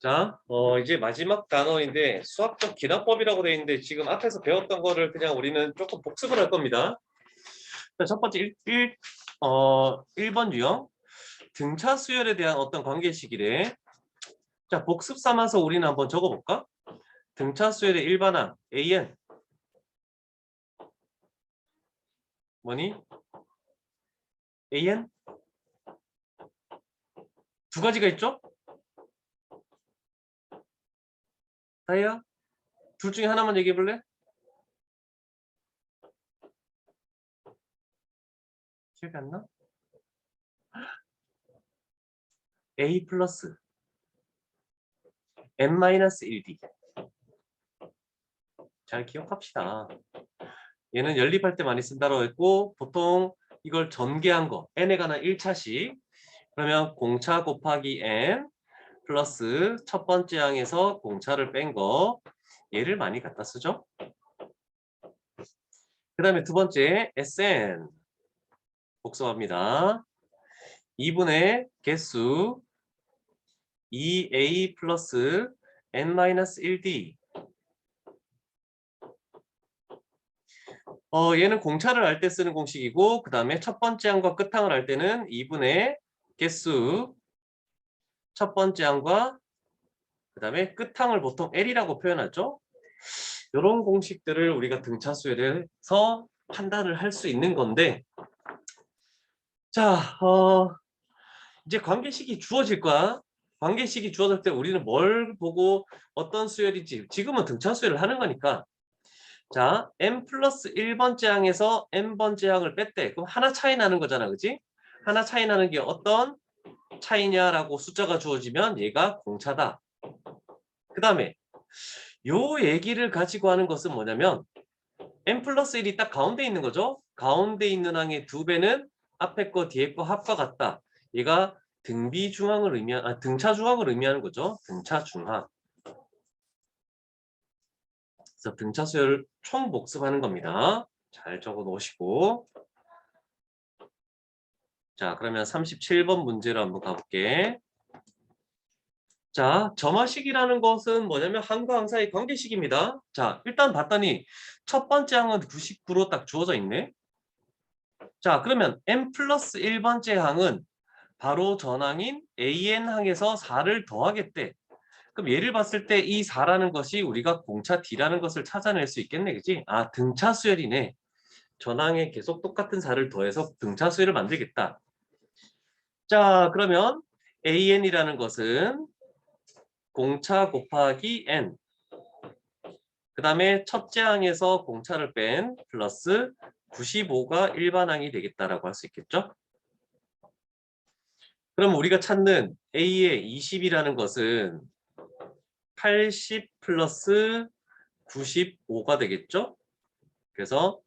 자, 이제 마지막 단어인데 수학적 기납법이라고 되어 있는데 지금 앞에서 배웠던 거를 그냥 우리는 조금 복습을 할 겁니다. 자, 첫 번째 1번 유형. 등차 수열에 대한 어떤 관계식이래. 자, 복습 삼아서 우리는 한번 적어볼까? 등차 수열의 일반항 AN 뭐니? AN? 두 가지가 있죠? 다이야? 둘 중에 하나만 얘기해 볼래? 기억이 안 나? A 플러스 N-1D. 잘 기억합시다. 얘는 연립할 때 많이 쓴다고 했고 보통 이걸 전개한 거 n에 관한 1차식 그러면 공차 곱하기 n 플러스 첫 번째 항에서 공차를 뺀 거 얘를 많이 갖다 쓰죠. 그 다음에 두 번째 Sn 복습합니다. 2분의 개수 2a 플러스 n-1d 얘는 공차를 할 때 쓰는 공식이고 그 다음에 첫 번째 항과 끝항을 할 때는 2분의 개수 첫 번째 항과 그 다음에 끝항을 보통 L이라고 표현하죠. 이런 공식들을 우리가 등차 수열에서 판단을 할 수 있는 건데 자, 이제 관계식이 주어질 거야. 관계식이 주어질 때 우리는 뭘 보고 어떤 수열인지 지금은 등차 수열을 하는 거니까 자, n 플러스 1번째 항에서 n번째 항을 뺐대. 그럼 하나 차이 나는 거잖아. 그지? 하나 차이 나는 게 어떤 차이냐라고 숫자가 주어지면 얘가 공차다. 그 다음에 요 얘기를 가지고 하는 것은 뭐냐면 n 플러스 1이 딱 가운데 있는 거죠. 가운데 있는 항의 2배는 앞에 거 뒤에 거 합과 같다. 얘가 등차 중항을 의미하는 거죠. 등차 중항. 그래서 등차 수열을 총 복습하는 겁니다. 잘 적어 놓으시고 자, 그러면 37번 문제로 한번 가볼게. 자, 점화식이라는 것은 뭐냐면 항과 항 사이 관계식입니다. 자, 일단 봤더니 첫 번째 항은 99로 딱 주어져 있네. 자, 그러면 n 플러스 1번째 항은 바로 전항인 an 항에서 4를 더하겠대. 그럼 얘를 봤을 때 이 4라는 것이 우리가 공차 D라는 것을 찾아낼 수 있겠네. 그지? 아, 등차 수열이네. 전항에 계속 똑같은 4를 더해서 등차 수열을 만들겠다. 자, 그러면 an이라는 것은 공차 곱하기 n 그 다음에 첫째 항에서 공차를 뺀 플러스 95가 일반항이 되겠다라고 할 수 있겠죠? 그럼 우리가 찾는 A의 20이라는 것은 80 플러스 95가 되겠죠? 그래서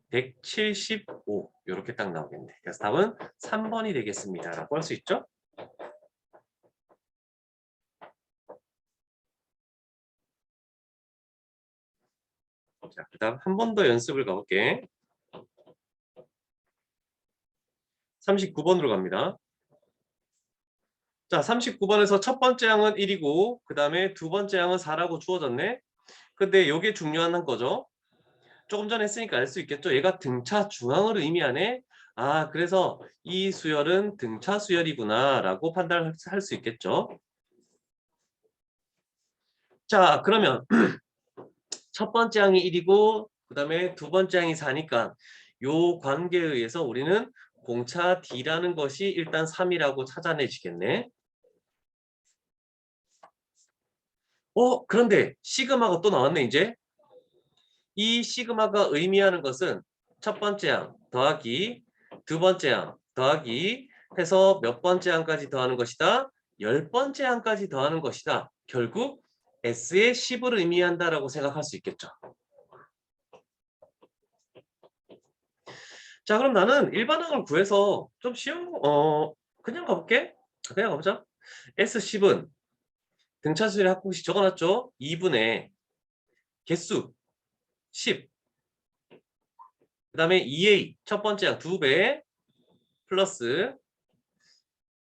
175 이렇게 딱 나오겠네. 그래서 답은 3번이 되겠습니다. 라고 할 수 있죠? 자, 그 다음 한 번 더 연습을 가볼게. 39번으로 갑니다. 자, 39번에서 첫 번째 항은 1이고 그 다음에 두 번째 항은 4라고 주어졌네. 근데 이게 중요한 거죠. 조금 전에 했으니까 알 수 있겠죠. 얘가 등차 중앙을 의미하네. 아, 그래서 이 수열은 등차 수열이구나 라고 판단할 수 있겠죠. 자, 그러면 첫 번째 항이 1이고 그 다음에 두 번째 항이 4니까 요 관계에 의해서 우리는 공차 D라는 것이 일단 3이라고 찾아내지겠네. 그런데 시그마가 또 나왔네 이제. 이 시그마가 의미하는 것은 첫 번째 항 더하기 두 번째 항 더하기 해서 몇 번째 항까지 더하는 것이다. 10번째 항까지 더하는 것이다. 결국 S의 10을 의미한다라고 생각할 수 있겠죠. 자, 그럼 나는 일반항을 구해서 좀 쉬운 그냥 가볼게. 그냥 가보자. S10은 등차수열의 합공식 적어놨죠. 2분의 개수 10 그 다음에 2A 첫 번째 항 2배 플러스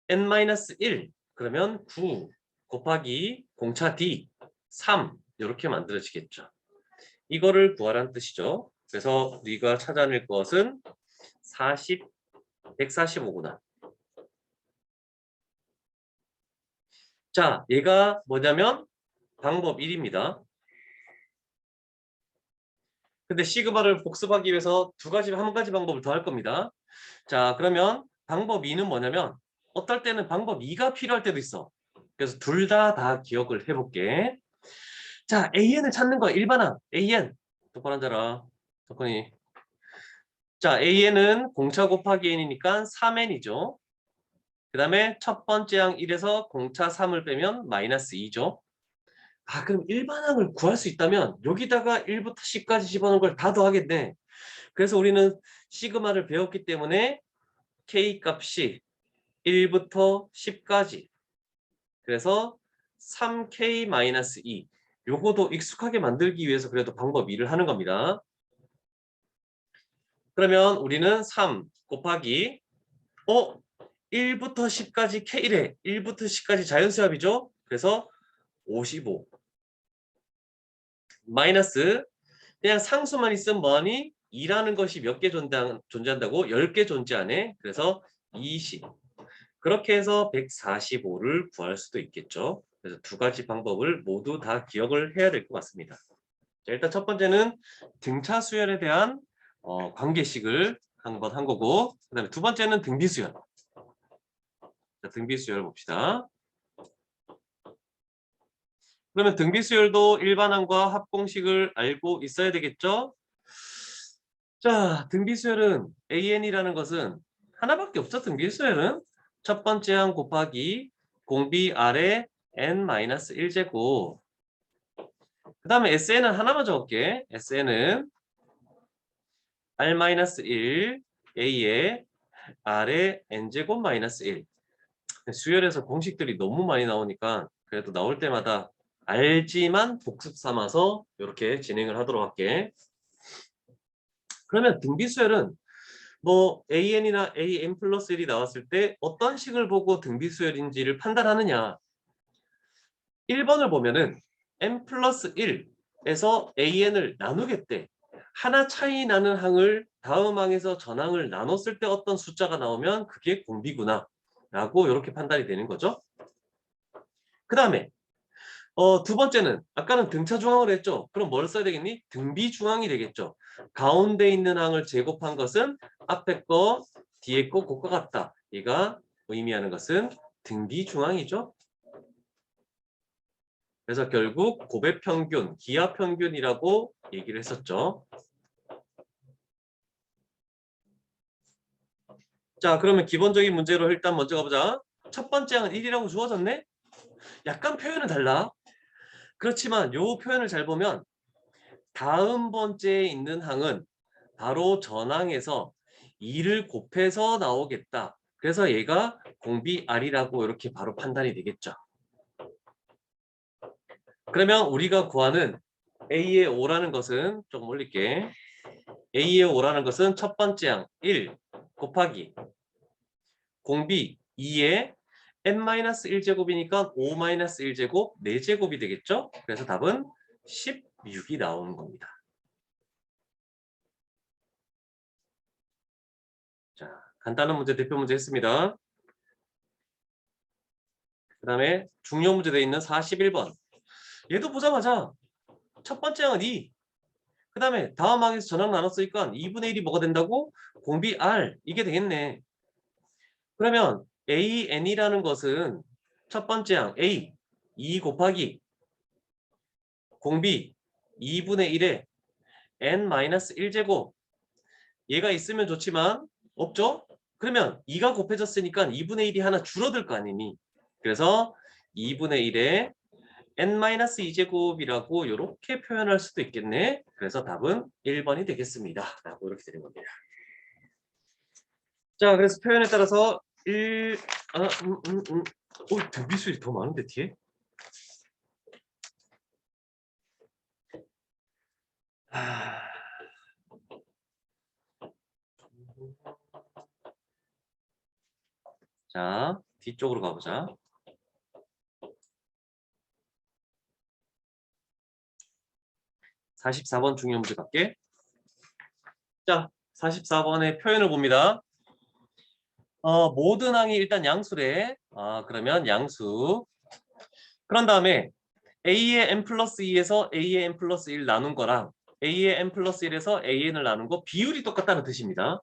n-1 그러면 9 곱하기 공차 D 3 이렇게 만들어지겠죠. 이거를 구하라는 뜻이죠. 그래서 우리가 찾아낼 것은 40, 145구나. 자, 얘가 뭐냐면 방법 1입니다. 근데 시그마를 복습하기 위해서 한 가지 방법을 더 할 겁니다. 자, 그러면 방법 2는 뭐냐면 어떨 때는 방법 2가 필요할 때도 있어. 그래서 둘 다 기억을 해볼게. 자, AN을 찾는 거야. 일반항. AN. 똑바로 앉아라. 덕분이. 자, AN은 공차 곱하기 N이니까 3N이죠. 그 다음에 첫 번째 항 1에서 공차 3을 빼면 마이너스 2죠. 아, 그럼 일반항을 구할 수 있다면 여기다가 1부터 10까지 집어넣은 걸 다 더하겠네. 그래서 우리는 시그마를 배웠기 때문에 K 값이 1부터 10까지. 그래서 3K-2. 요거도 익숙하게 만들기 위해서 그래도 방법 2를 하는 겁니다. 그러면 우리는 3 곱하기 1부터 10까지 K래. 1부터 10까지 자연수합이죠. 그래서 55 마이너스 그냥 상수만 있으면 뭐하니? 2라는 것이 몇 개 존재한다고? 10개 존재하네. 그래서 20. 그렇게 해서 145를 구할 수도 있겠죠. 그래서 두 가지 방법을 모두 다 기억을 해야 될 것 같습니다. 자, 일단 첫 번째는 등차 수열에 대한 관계식을 한번 한 거고, 그 다음에 두 번째는 등비 수열. 자, 등비 수열 봅시다. 그러면 등비 수열도 일반항과 합공식을 알고 있어야 되겠죠? 자, 등비 수열은 AN이라는 것은 하나밖에 없죠. 등비 수열은 첫 번째 항 곱하기 공비 아래 n-1제곱. 그 다음에 SN은 하나만 적을게. SN은 R-1 A에 R에 N제곱 마이너스 1. 수열에서 공식들이 너무 많이 나오니까 그래도 나올 때마다 알지만 복습 삼아서 이렇게 진행을 하도록 할게. 그러면 등비수열은 뭐 AN이나 AN 플러스 1이 나왔을 때 어떤 식을 보고 등비수열인지를 판단하느냐. 1번을 보면은 n 플러스 1에서 AN을 나누겠대. 하나 차이 나는 항을 다음 항에서 전항을 나눴을 때 어떤 숫자가 나오면 그게 공비구나 라고 이렇게 판단이 되는 거죠. 그 다음에 두 번째는 아까는 등차 중항을 했죠. 그럼 뭘 써야 되겠니? 등비 중항이 되겠죠. 가운데 있는 항을 제곱한 것은 앞에 거 뒤에 거 곱과 같다. 얘가 의미하는 것은 등비 중항이죠. 그래서 결국 곱의 평균, 기하 평균이라고 얘기를 했었죠. 자, 그러면 기본적인 문제로 일단 먼저 가보자. 첫 번째 항은 1이라고 주어졌네? 약간 표현은 달라. 그렇지만 요 표현을 잘 보면 다음 번째에 있는 항은 바로 전항에서 2를 곱해서 나오겠다. 그래서 얘가 공비 R이라고 이렇게 바로 판단이 되겠죠. 그러면 우리가 구하는 A의 5라는 것은 좀 올릴게. A의 5라는 것은 첫 번째 항 1 곱하기 공비 2의 n-1제곱이니까 5-1제곱 4제곱이 되겠죠? 그래서 답은 16이 나오는 겁니다. 자, 간단한 문제 대표 문제 했습니다. 그 다음에 중요 문제 되어 있는 41번. 얘도 보자마자 첫 번째 항은 2. 그 다음에 다음 항에서 전항 나눴으니까 2분의 1이 뭐가 된다고? 공비 R. 이게 되겠네. 그러면 AN이라는 것은 첫 번째 항 A 2 곱하기 공비 2분의 1에 n-1제곱 얘가 있으면 좋지만 없죠? 그러면 2가 곱해졌으니까 2분의 1이 하나 줄어들 거 아니니. 그래서 2분의 1에 n-2제곱이라고 이렇게 표현할 수도 있겠네. 그래서 답은 1번이 되겠습니다. 라고 이렇게 되는 겁니다. 자, 그래서 표현에 따라서 등비수율이 더 많은데 뒤에? 자, 뒤쪽으로 가보자. 44번 중요 문제 갈게. 자, 44번의 표현을 봅니다. 모든 항이 일단 양수래. 그러면 양수. 그런 다음에 a의 n 플러스 2에서 a의 n 플러스 1 나눈 거랑 a의 n 플러스 1에서 an을 나눈 거 비율이 똑같다는 뜻입니다.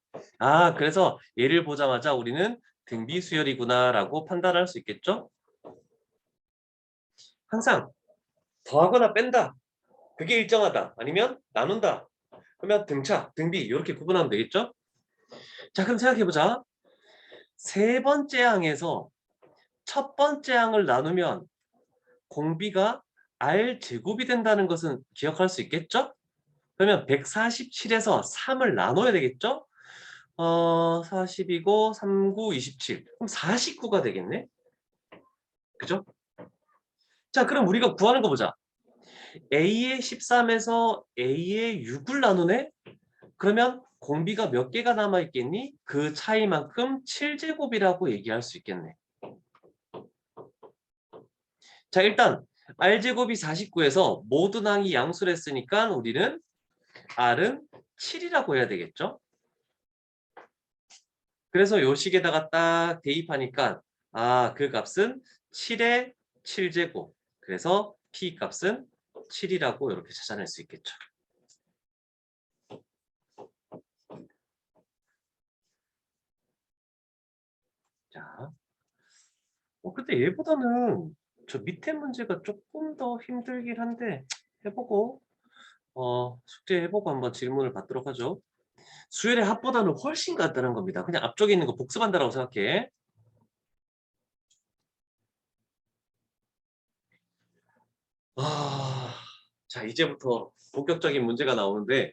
그래서 얘를 보자마자 우리는 등비수열이구나 라고 판단할 수 있겠죠? 항상 더하거나 뺀다. 그게 일정하다. 아니면 나눈다. 그러면 등차, 등비 이렇게 구분하면 되겠죠? 자, 그럼 생각해보자. 세 번째 항에서 첫 번째 항을 나누면 공비가 R제곱이 된다는 것은 기억할 수 있겠죠? 그러면 147에서 3을 나눠야 되겠죠? 40이고 3, 9, 27. 그럼 49가 되겠네? 그죠? 자, 그럼 우리가 구하는 거 보자. A의 13에서 A의 6을 나누네? 그러면 공비가 몇 개가 남아있겠니? 그 차이만큼 7제곱이라고 얘기할 수 있겠네. 자, 일단 R제곱이 49에서 모든 항이 양수를 했으니까 우리는 R은 7이라고 해야 되겠죠? 그래서 요 식에다가 딱 대입하니까 그 값은 7의 7제곱. 그래서 P 값은 7이라고 이렇게 찾아낼 수 있겠죠. 자, 근데 얘보다는 저 밑에 문제가 조금 더 힘들긴 한데 해보고 숙제 해보고 한번 질문을 받도록 하죠. 수열의 합보다는 훨씬 간단한 겁니다. 그냥 앞쪽에 있는 거 복습한다라고 생각해. 자, 이제부터 본격적인 문제가 나오는데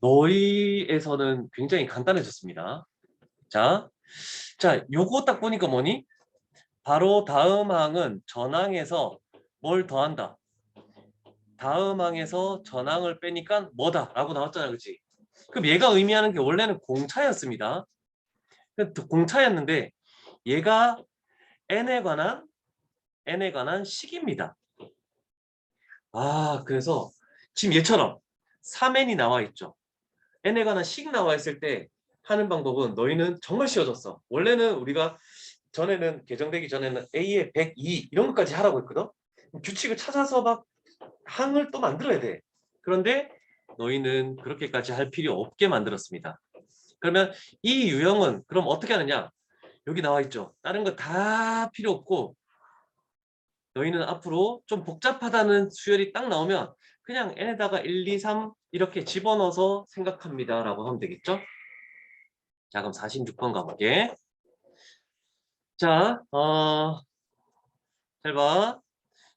너희에서는 굉장히 간단해졌습니다. 자, 요거 딱 보니까 뭐니? 바로 다음 항은 전항에서 뭘 더한다. 다음 항에서 전항을 빼니까 뭐다 라고 나왔잖아, 그치? 그럼 얘가 의미하는 게 원래는 공차였습니다. 공차였는데 얘가 n에 관한 식입니다. 그래서 지금 얘처럼 3n이 나와 있죠. n에 관한 식 나와 있을 때 하는 방법은 너희는 정말 쉬워졌어. 원래는 우리가 전에는 개정되기 전에는 A에 102 이런 것까지 하라고 했거든. 규칙을 찾아서 막 항을 또 만들어야 돼. 그런데 너희는 그렇게까지 할 필요 없게 만들었습니다. 그러면 이 유형은 그럼 어떻게 하느냐? 여기 나와 있죠. 다른 거 다 필요 없고 너희는 앞으로 좀 복잡하다는 수열이 딱 나오면 그냥 n에다가 1, 2, 3 이렇게 집어넣어서 생각합니다 라고 하면 되겠죠? 자, 그럼 46번 가볼게. 자, 잘 봐.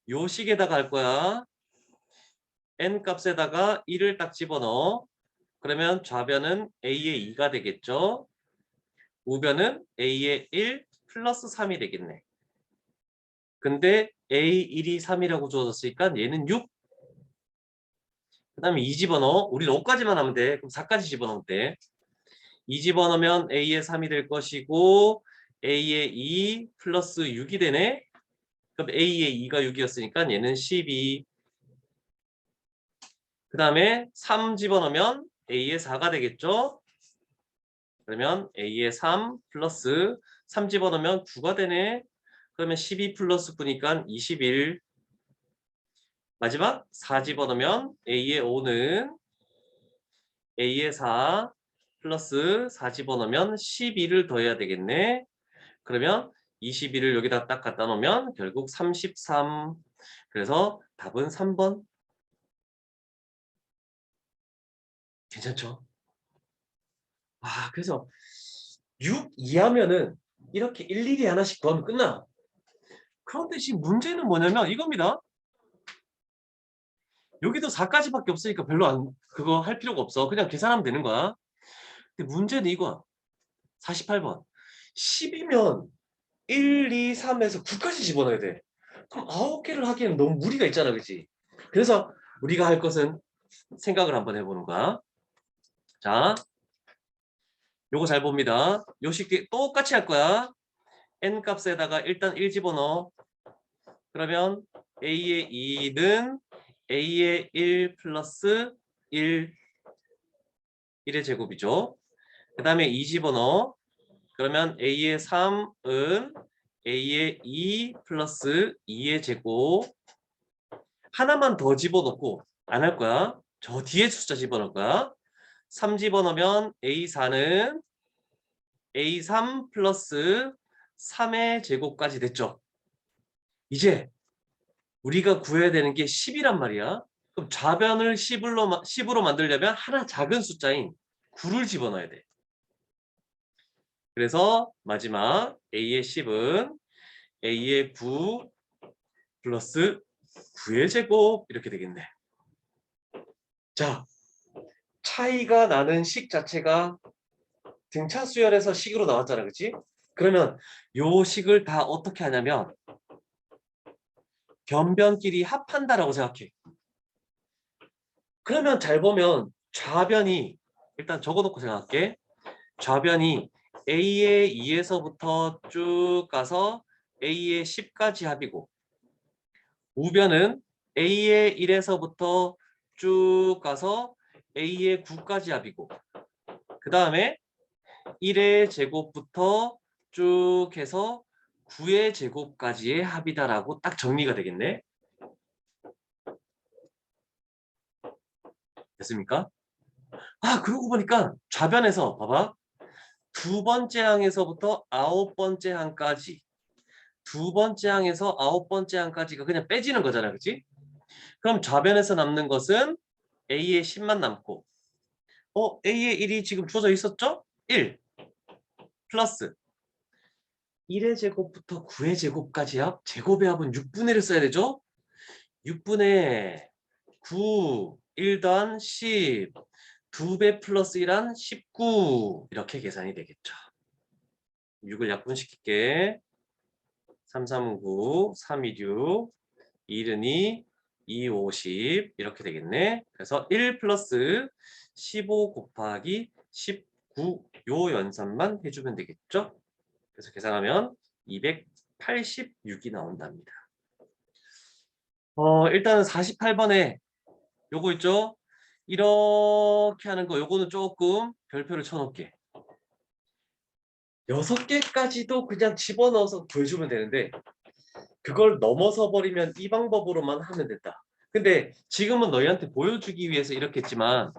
요 식에다가 할 거야. n 값에다가 1을 딱 집어넣어. 그러면 좌변은 a의 2가 되겠죠? 우변은 a의 1 플러스 3이 되겠네. 근데 a1이 3이라고 주어졌으니까 얘는 6. 그 다음에 2 집어넣어. 우리는 5까지만 하면 돼. 그럼 4까지 집어넣으면 돼. 2 집어넣으면 a의 3이 될 것이고 a의 2 플러스 6이 되네. 그럼 a의 2가 6이었으니까 얘는 12. 그 다음에 3 집어넣으면 a의 4가 되겠죠. 그러면 a의 3 플러스 3 집어넣으면 9가 되네. 그러면 12 플러스 9니까 21. 마지막 4 집어넣으면 a의 5는 a의 4 플러스 4 집어넣으면 12를 더해야 되겠네. 그러면 21을 여기다 딱 갖다 놓으면 결국 33. 그래서 답은 3번. 괜찮죠? 그래서 6 이하면은 이렇게 일일이 하나씩 더하면 끝나. 그런데 지금 문제는 뭐냐면 이겁니다. 여기도 4까지밖에 없으니까 별로 그거 할 필요가 없어. 그냥 계산하면 되는 거야. 근데 문제는 이거야. 48번. 10이면 1, 2, 3에서 9까지 집어넣어야 돼. 그럼 9개를 하기에는 너무 무리가 있잖아, 그치? 그래서 우리가 할 것은 생각을 한번 해보는 거야. 자, 요거 잘 봅니다. 요 식 똑같이 할 거야. n 값에다가 일단 1 집어넣어. 그러면 a의 2는 a의 1 플러스 1의 제곱이죠. 그 다음에 2 집어넣어. 그러면 a의 3은 a의 2 플러스 2의 제곱. 하나만 더 집어넣고 안 할 거야. 저 뒤에 숫자 집어넣을 거야. 3 집어넣으면 a4는 a3 플러스 3의 제곱까지 됐죠. 이제 우리가 구해야 되는 게 10이란 말이야. 그럼 좌변을 10으로 만들려면 하나 작은 숫자인 9를 집어넣어야 돼. 그래서 마지막 a의 10은 a의 9 플러스 9의 제곱 이렇게 되겠네. 자, 차이가 나는 식 자체가 등차 수열에서 식으로 나왔잖아, 그치? 그러면 요 식을 다 어떻게 하냐면 변변끼리 합한다라고 생각해. 그러면 잘 보면 좌변이 일단 적어놓고 생각할게. 좌변이 A의 2에서부터 쭉 가서 A의 10까지 합이고 우변은 A의 1에서부터 쭉 가서 A의 9까지 합이고 그 다음에 1의 제곱부터 쭉 해서 9의 제곱까지의 합이다라고 딱 정리가 되겠네. 됐습니까? 아, 그러고 보니까 좌변에서 봐봐. 두 번째 항에서부터 아홉 번째 항까지 두 번째 항에서 아홉 번째 항까지가 그냥 빼지는 거잖아, 그치? 그럼 좌변에서 남는 것은 A의 10만 남고 A의 1이 지금 주어져 있었죠? 1 플러스 1의 제곱부터 9의 제곱까지 합 제곱의 합은 6분의 1을 써야 되죠? 6분의 9 1단 10 2배 플러스 1한 19 이렇게 계산이 되겠죠. 6을 약분시킬게. 3, 3은 9, 3, 2, 6, 1은 2, 2, 50 이렇게 되겠네. 그래서 1 플러스 15 곱하기 19 요 연산만 해주면 되겠죠. 그래서 계산하면 286이 나온답니다. 일단은 48번에 요거 있죠? 이렇게 하는 거 요거는 조금 별표를 쳐놓을게. 6개까지도 그냥 집어넣어서 구해주면 되는데 그걸 넘어서 버리면 이 방법으로만 하면 된다. 근데 지금은 너희한테 보여주기 위해서 이렇게 했지만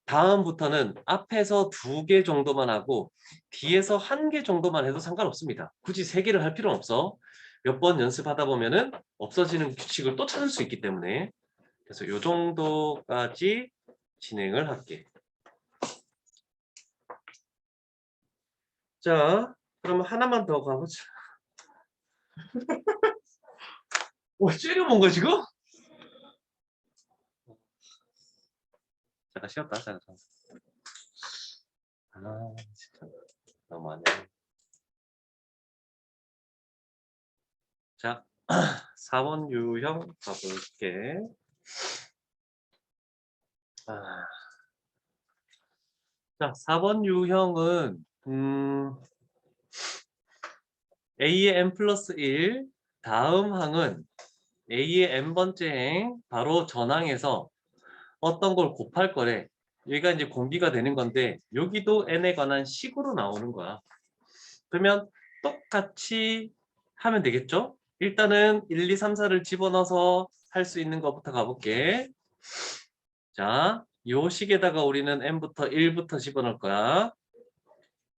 다음부터는 앞에서 2개 정도만 하고 뒤에서 1개 정도만 해도 상관없습니다. 굳이 3개를 할 필요는 없어. 몇 번 연습하다 보면은 없어지는 규칙을 또 찾을 수 있기 때문에 그래서 요 정도까지 진행을 할게. 자, 그러면 하나만 더 가보자. 째려본 거야 지금? 잠깐 쉬었다. 잠깐. 아, 진짜 너무하네. 자, 4번 유형 가볼게. 자, 4번 유형은 A의 n 플러스 1 다음 항은 A의 n번째 행 바로 전항에서 어떤 걸 곱할 거래. 여기가 이제 공비가 되는 건데 여기도 n에 관한 식으로 나오는 거야. 그러면 똑같이 하면 되겠죠? 일단은 1, 2, 3, 4를 집어넣어서 할 수 있는 것부터 가볼게. 자, 요 식에다가 우리는 n부터 1부터 집어넣을 거야.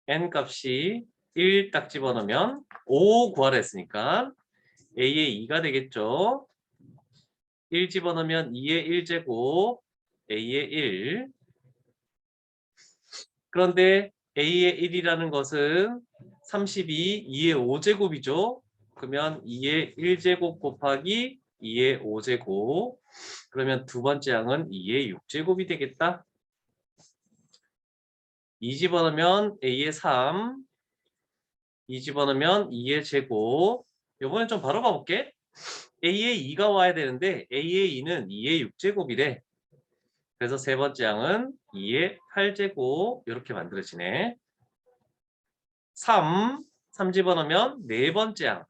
n 값이 1 딱 집어넣으면 5 구하라 했으니까 a의 2가 되겠죠. 1 집어넣으면 2의 1제곱 a의 1. 그런데 a의 1이라는 것은 32, 2의 5제곱이죠. 그러면 2의 1제곱 곱하기 2의 5제곱. 그러면 두 번째 항은 2의 6제곱이 되겠다. 2 집어넣으면 a의 3. 2 집어넣으면 2의 제곱. 요번엔 좀 바로 가볼게. a의 2가 와야 되는데 a의 2는 2의 6제곱이래. 그래서 세 번째 항은 2의 8제곱 이렇게 만들어지네. 3 집어넣으면 네 번째 항.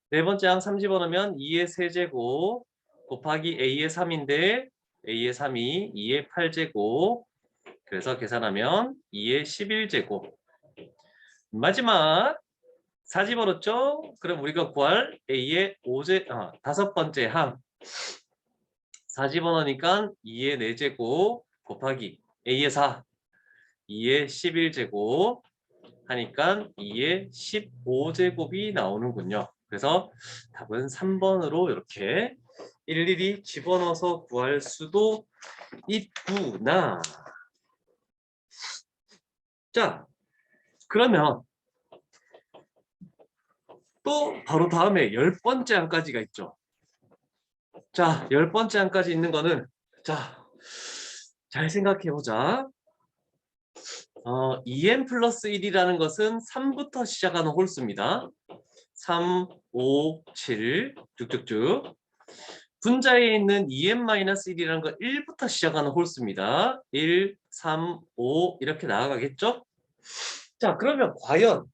네 번째 항 3 집어넣으면 2의 세제곱. 곱하기 a의 3인데 a의 3이 2의 8제곱. 그래서 계산하면 2의 11제곱. 마지막 4 집어넣었죠? 그럼 우리가 구할 a의 다섯 번째 항 4 집어넣으니까 2의 4제곱 곱하기 a의 4 2의 11제곱 하니까 2의 15제곱이 나오는군요. 그래서 답은 3번으로 이렇게 일일이 집어넣어서 구할 수도 있구나. 자, 그러면 또 바로 다음에 10번째 항까지가 있죠. 자, 10번째 항까지 있는 거는 자, 잘 생각해 보자. 2n 플러스 1이라는 것은 3부터 시작하는 홀수입니다. 3, 5, 7 쭉쭉쭉. 분자에 있는 2n-1이라는 거 1부터 시작하는 홀수입니다. 1, 3, 5 이렇게 나아가겠죠? 자, 그러면 과연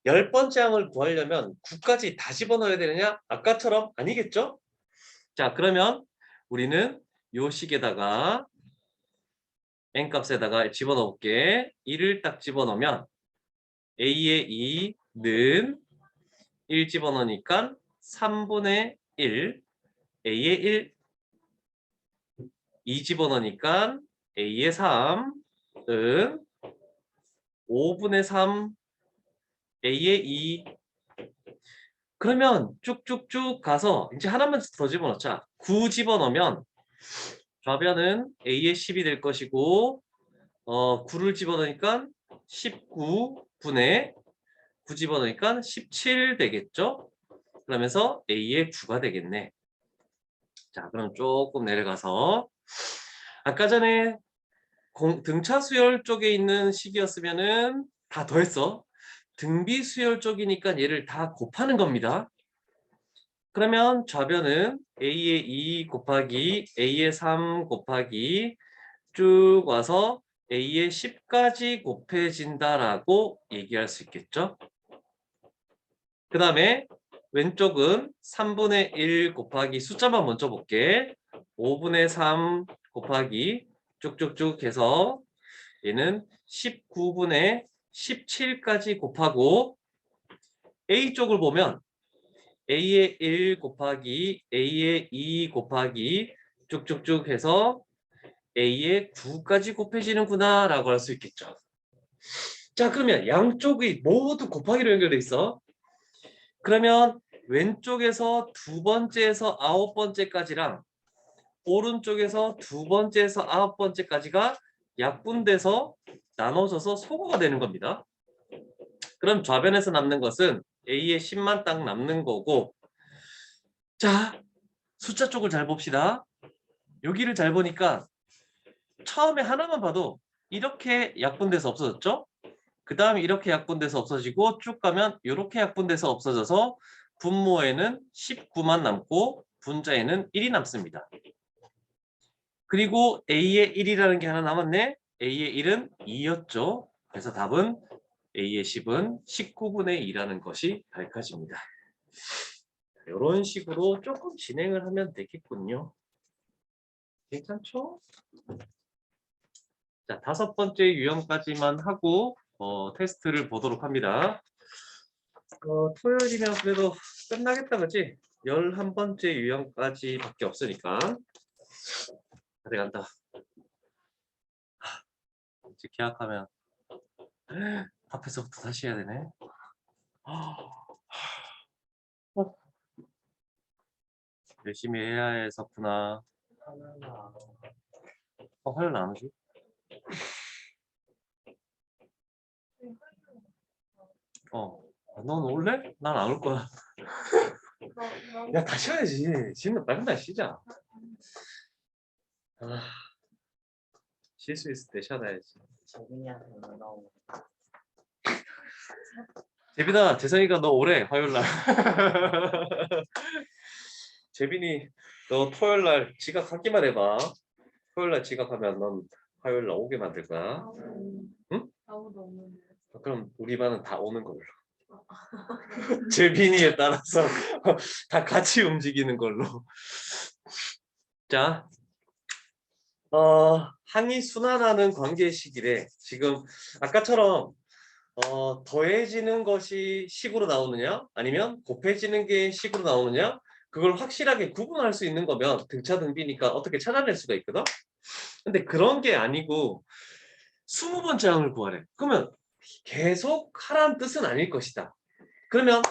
10번째 항을 구하려면 9까지 다 집어넣어야 되느냐? 아까처럼 아니겠죠? 자, 그러면 우리는 요 식에다가 n값에다가 집어넣을게. 1을 딱 집어넣으면 a의 2는 1 집어넣으니까 3분의 1 a의 1 2 집어넣으니까 a의 3은 5분의 3 a의 2. 그러면 쭉쭉쭉 가서 이제 하나만 더 집어넣자. 9 집어넣으면 좌변은 a의 10이 될 것이고 9를 집어넣으니까 19분의 9 집어넣으니까 17 되겠죠? 그러면서 a의 9가 되겠네. 자, 그럼 조금 내려가서 아까 전에 등차 수열 쪽에 있는 식이었으면은 다 더했어. 등비 수열 쪽이니까 얘를 다 곱하는 겁니다. 그러면 좌변은 a의 2 곱하기 a의 3 곱하기 쭉 와서 a의 10까지 곱해진다라고 얘기할 수 있겠죠. 그 다음에 왼쪽은 3분의 1 곱하기 숫자만 먼저 볼게. 5분의 3 곱하기 쭉쭉쭉 해서 얘는 19분의 17까지 곱하고 A쪽을 보면 A의 1 곱하기 A의 2 곱하기 쭉쭉쭉 해서 A의 9까지 곱해지는구나 라고 할 수 있겠죠. 자, 그러면 양쪽이 모두 곱하기로 연결돼 있어. 그러면 왼쪽에서 두 번째에서 9번째까지랑 오른쪽에서 두 번째에서 9번째까지가 약분돼서 나눠져서 소거가 되는 겁니다. 그럼 좌변에서 남는 것은 A의 10만 딱 남는 거고, 자, 숫자 쪽을 잘 봅시다. 여기를 잘 보니까 처음에 하나만 봐도 이렇게 약분돼서 없어졌죠? 그 다음에 이렇게 약분돼서 없어지고 쭉 가면 이렇게 약분돼서 없어져서 분모에는 19만 남고 분자에는 1이 남습니다. 그리고 A의 1이라는 게 하나 남았네. A의 1은 2였죠. 그래서 답은 A의 10은 19분의 2라는 것이 밝혀집니다. 이런 식으로 조금 진행을 하면 되겠군요. 괜찮죠? 자, 5번째 유형까지만 하고 테스트를 보도록 합니다. 토요일이면 그래도 끝나겠다, 그치? 11번째 유형까지밖에 없으니까. 다 돼간다. 이제 계약하면 앞에서부터 다시 해야 되네. 열심히 해야 했었구나. 화요일 안 오지? 넌 올래? 난 안 올 거야. 야, 다시 해야지. 지금 빨리 날 쉬자. 쉴 수 있을 때 쉬어야지. 재빈아, 재성이가 너 오래 화요일 날. 재빈이 너 토요일 날 지각하기만 해봐. 토요일 날 지각하면 넌 화요일 날 오게 만들 거야. 응? 아무도 없는데. 그럼 우리 반은 다 오는 걸로. 재빈이에 따라서 다 같이 움직이는 걸로. 자, 항이 순환하는 관계식이래. 지금 아까처럼 더해지는 것이 식으로 나오느냐 아니면 곱해지는 게 식으로 나오느냐 그걸 확실하게 구분할 수 있는 거면 등차등비니까 어떻게 찾아낼 수가 있거든. 근데 그런 게 아니고 20번째 항을 구하래. 그러면 계속 하라는 뜻은 아닐 것이다. 그러면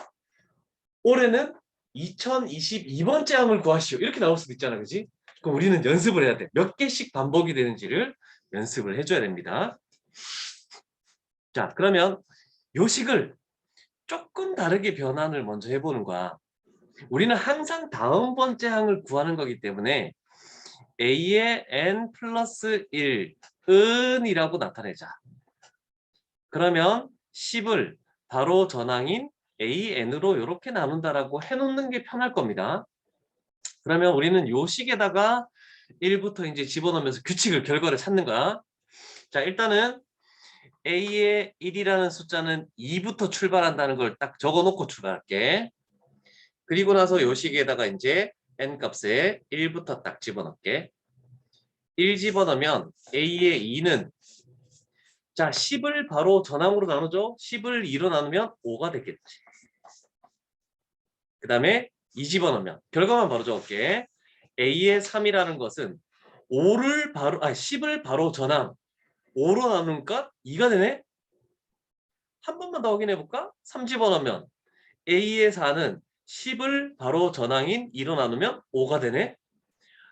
올해는 2022번째 항을 구하시오. 이렇게 나올 수도 있잖아. 그지? 그럼 우리는 연습을 해야 돼. 몇 개씩 반복이 되는지를 연습을 해줘야 됩니다. 자, 그러면 요식을 조금 다르게 변환을 먼저 해보는 거야. 우리는 항상 다음 번째 항을 구하는 거기 때문에 a의 n 플러스 1은 이라고 나타내자. 그러면 10을 바로 전항인 an으로 이렇게 나눈다라고 해놓는 게 편할 겁니다. 그러면 우리는 요 식에다가 1부터 이제 집어넣으면서 규칙을 결과를 찾는 거야. 자, 일단은 a의 1이라는 숫자는 2부터 출발한다는 걸 딱 적어놓고 출발할게. 그리고 나서 요 식에다가 이제 n 값에 1부터 딱 집어넣게. 1 집어넣으면 a의 2는 자 10을 바로 전항으로 나누죠. 10을 2로 나누면 5가 되겠지. 그 다음에 2 집어넣으면 결과만 바로 적을게. a의 3이라는 것은 10을 바로 전항 5로 나누니까 2가 되네. 한 번만 더 확인해 볼까? 3 집어넣으면 a의 4는 10을 바로 전항인 2로 나누면 5가 되네.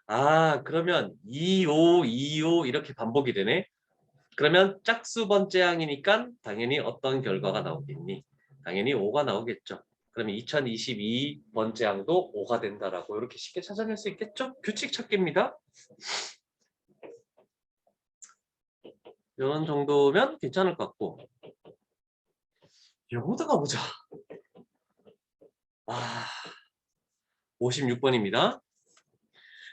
아, 그러면 2, 5, 2, 5 이렇게 반복이 되네. 그러면 짝수 번째 항이니까 당연히 어떤 결과가 나오겠니? 당연히 5가 나오겠죠. 그러면 2022번째 항도 5가 된다라고 이렇게 쉽게 찾아낼 수 있겠죠? 규칙 찾기입니다. 이런 정도면 괜찮을 것 같고. 요거도 가보자. 56번입니다.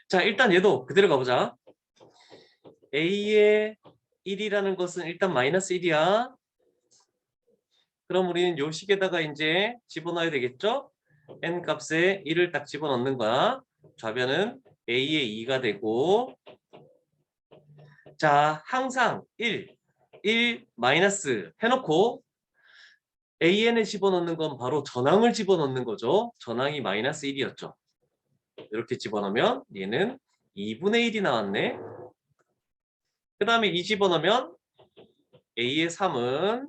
자, 일단 얘도 그대로 가보자. a의 1이라는 것은 일단 마이너스 1이야. 그럼 우리는 요 식에다가 이제 집어넣어야 되겠죠? n 값에 1을 딱 집어넣는 거야. 좌변은 a의 2가 되고, 자, 항상 1 마이너스 해놓고 an에 집어넣는 건 바로 전항을 집어넣는 거죠. 전항이 마이너스 1이었죠. 이렇게 집어넣으면 얘는 2분의 1이 나왔네. 그 다음에 2 집어넣으면 a의 3은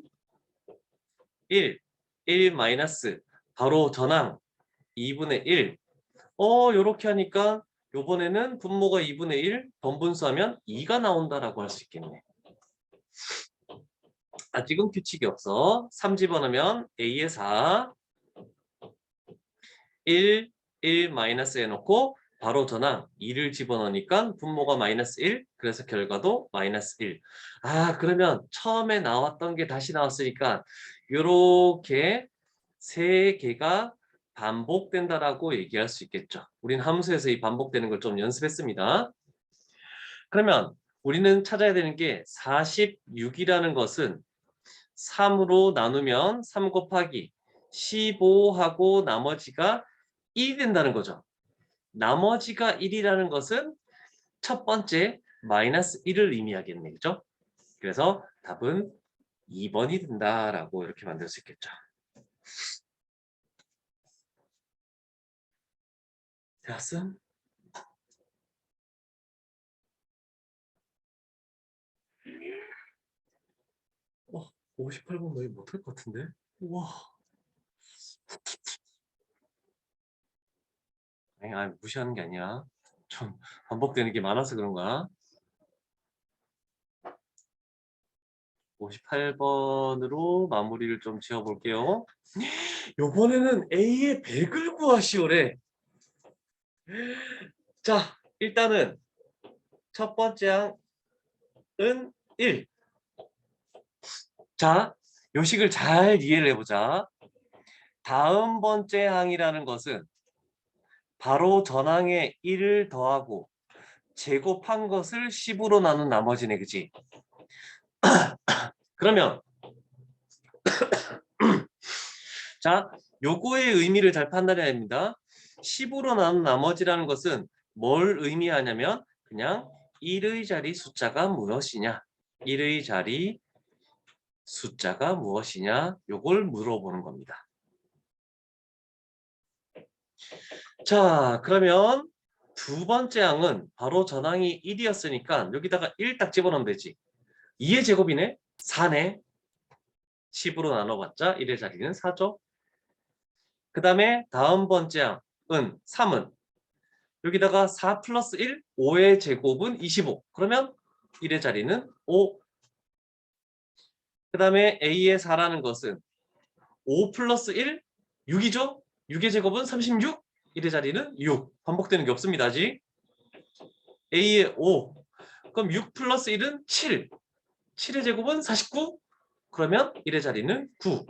1 마이너스 바로 전항 2분의 1. 요렇게 하니까 요번에는 분모가 2분의 1 번분수하면 2가 나온다라고 할 수 있겠네. 아직은 규칙이 없어. 3 집어넣으면 a의 4 1 마이너스 해놓고 바로 전항 2를 집어넣으니까 분모가 마이너스 1 그래서 결과도 마이너스 1. 그러면 처음에 나왔던 게 다시 나왔으니까 요렇게 세 개가 반복된다라고 얘기할 수 있겠죠. 우린 함수에서 이 반복되는 걸 좀 연습했습니다. 그러면 우리는 찾아야 되는 게 46이라는 것은 3으로 나누면 3 곱하기 15하고 나머지가 1이 된다는 거죠. 나머지가 1이라는 것은 첫 번째 마이너스 1을 의미하겠네. 그죠? 그래서 답은 2번이 된다라고 이렇게 만들 수 있겠죠. 대학생? 58번 너희 못할 것 같은데? 우와. 아니, 무시하는 게 아니야. 좀 반복되는 게 많아서 그런 거야. 58번으로 마무리를 좀 지어볼게요. 요번에는 A의 100을 구하시오래. 자, 일단은 첫 번째 항은 1. 자, 요식을 잘 이해를 해보자. 다음 번째 항이라는 것은 바로 전항에 1을 더하고 제곱한 것을 10으로 나눈 나머지네, 그지? 그러면 자, 요거의 의미를 잘 판단해야 됩니다. 10으로 나눈 나머지라는 것은 뭘 의미하냐면 그냥 1의 자리 숫자가 무엇이냐, 1의 자리 숫자가 무엇이냐, 요걸 물어보는 겁니다. 자, 그러면 두 번째 항은 바로 전항이 1이었으니까 여기다가 1 딱 집어넣으면 되지. 2의 제곱이네? 4네. 10으로 나눠봤자 1의 자리는 4죠. 그 다음에 다음 번째 항은 3은 여기다가 4 플러스 1, 5의 제곱은 25. 그러면 1의 자리는 5. 그 다음에 A의 4라는 것은 5 플러스 1, 6이죠? 6의 제곱은 36. 1의 자리는 6. 반복되는 게 없습니다. 아직. A의 5. 그럼 6 플러스 1은 7. 7의 제곱은 49. 그러면 1의 자리는 9.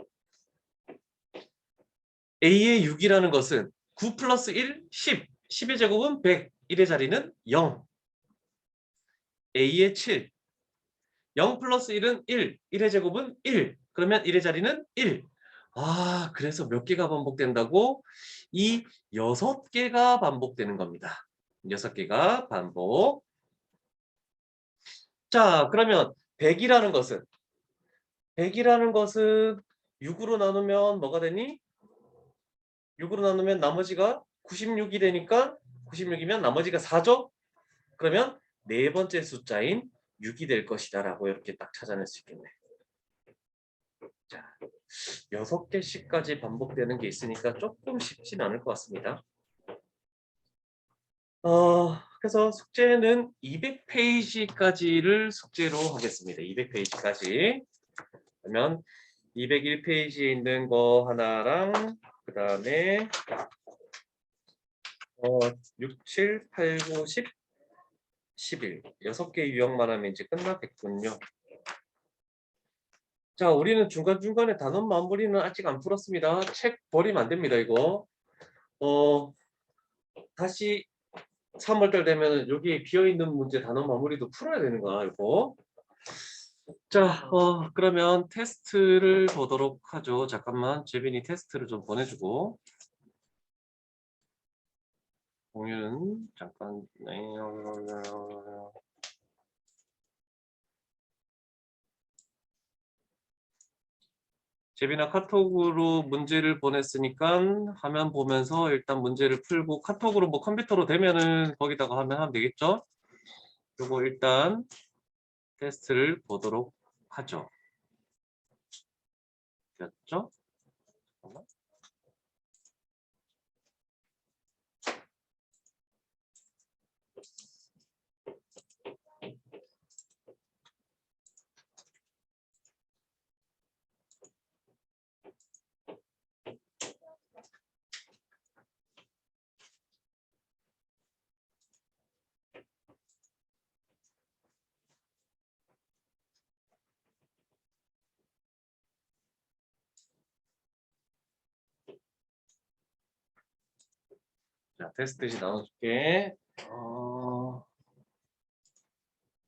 A의 6이라는 것은 9 플러스 1, 10. 10의 제곱은 100. 1의 자리는 0. A의 7. 0 플러스 1은 1. 1의 제곱은 1. 그러면 1의 자리는 1. 아, 그래서 몇 개가 반복된다고? 이 6개가 반복되는 겁니다. 6개가 반복. 자, 그러면 100이라는 것은 6으로 나누면 뭐가 되니? 6으로 나누면 나머지가 96이 되니까 96이면 나머지가 4죠? 그러면 네 번째 숫자인 6이 될 것이다 라고 이렇게 딱 찾아낼 수 있겠네. 자, 6개씩까지 반복되는 게 있으니까 조금 쉽진 않을 것 같습니다. 그래서 숙제는 200페이지까지를 숙제로 하겠습니다. 200페이지까지. 그러면 201페이지에 있는 거 하나랑 그 다음에 6, 7, 8, 9, 10, 11 6개 유형만 하면 이제 끝나겠군요. 자, 우리는 중간중간에 단원 마무리는 아직 안 풀었습니다. 책 버리면 안 됩니다, 이거. 다시 3월달 되면 여기 비어있는 문제 단원 마무리도 풀어야 되는 거야, 이거. 자, 그러면 테스트를 보도록 하죠. 잠깐만, 재빈이 테스트를 좀 보내주고. 공유는 잠깐. 재빈아 카톡으로 문제를 보냈으니까 화면 보면서 일단 문제를 풀고 카톡으로 뭐 컴퓨터로 되면은 거기다가 하면 되겠죠? 요거 일단 테스트를 보도록 하죠. 됐죠? 잠깐만. 자, 테스트지 나눠줄게.